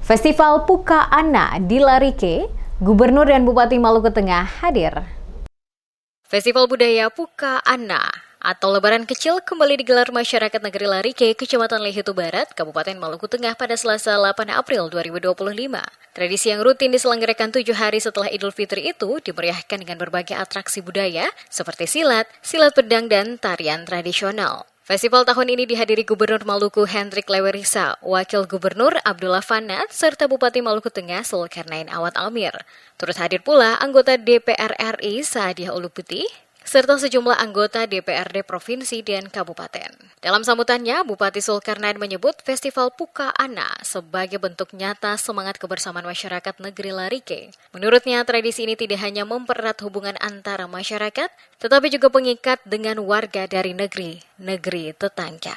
Festival Puka Ana di Larike, Gubernur dan Bupati Maluku Tengah hadir. Festival Budaya Puka Ana atau Lebaran Kecil kembali digelar masyarakat negeri Larike, Kecamatan Lehitu Barat, Kabupaten Maluku Tengah pada Selasa 8 April 2025. Tradisi yang rutin diselenggarakan 7 hari setelah Idul Fitri itu dimeriahkan dengan berbagai atraksi budaya seperti silat, silat pedang, dan tarian tradisional. Festival tahun ini dihadiri Gubernur Maluku Hendrik Lewerisa, Wakil Gubernur Abdullah Fanat, serta Bupati Maluku Tengah Zulkarnain Awad Almir. Turut hadir pula anggota DPR RI Saadiah Ulu Putih, serta sejumlah anggota DPRD Provinsi dan Kabupaten. Dalam sambutannya, Bupati Zulkarnain menyebut Festival Puka Ana sebagai bentuk nyata semangat kebersamaan masyarakat negeri Larike. Menurutnya, tradisi ini tidak hanya mempererat hubungan antara masyarakat, tetapi juga pengikat dengan warga dari negeri tetangga.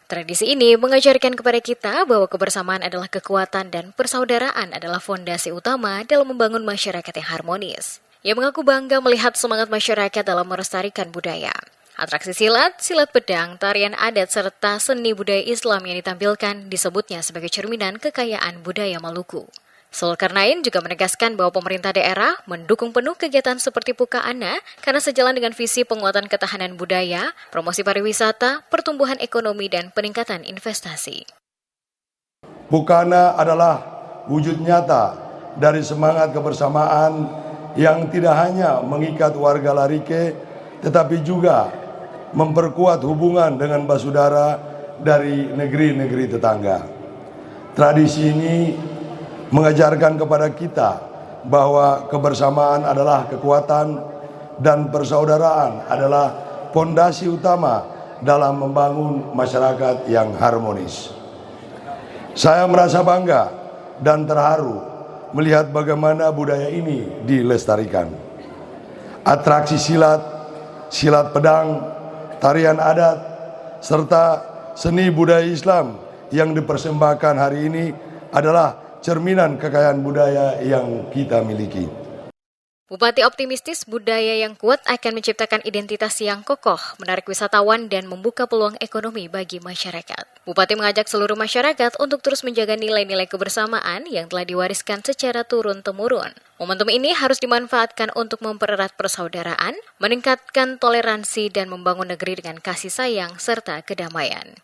Tradisi ini mengajarkan kepada kita bahwa kebersamaan adalah kekuatan dan persaudaraan adalah fondasi utama dalam membangun masyarakat yang harmonis. Ia mengaku bangga melihat semangat masyarakat dalam melestarikan budaya. Atraksi silat, silat pedang, tarian adat, serta seni budaya Islam yang ditampilkan disebutnya sebagai cerminan kekayaan budaya Maluku. Zulkarnain juga menegaskan bahwa pemerintah daerah mendukung penuh kegiatan seperti Puka Ana karena sejalan dengan visi penguatan ketahanan budaya, promosi pariwisata, pertumbuhan ekonomi, dan peningkatan investasi. Puka Ana adalah wujud nyata dari semangat kebersamaan yang tidak hanya mengikat warga Larike, tetapi juga memperkuat hubungan dengan basudara dari negeri-negeri tetangga. Tradisi ini mengajarkan kepada kita bahwa kebersamaan adalah kekuatan dan persaudaraan adalah fondasi utama dalam membangun masyarakat yang harmonis. Saya merasa bangga dan terharu melihat bagaimana budaya ini dilestarikan. Atraksi silat, silat pedang, tarian adat, serta seni budaya Islam yang dipersembahkan hari ini adalah cerminan kekayaan budaya yang kita miliki. Bupati optimistis budaya yang kuat akan menciptakan identitas yang kokoh, menarik wisatawan, dan membuka peluang ekonomi bagi masyarakat. Bupati mengajak seluruh masyarakat untuk terus menjaga nilai-nilai kebersamaan yang telah diwariskan secara turun-temurun. Momentum ini harus dimanfaatkan untuk mempererat persaudaraan, meningkatkan toleransi, dan membangun negeri dengan kasih sayang serta kedamaian.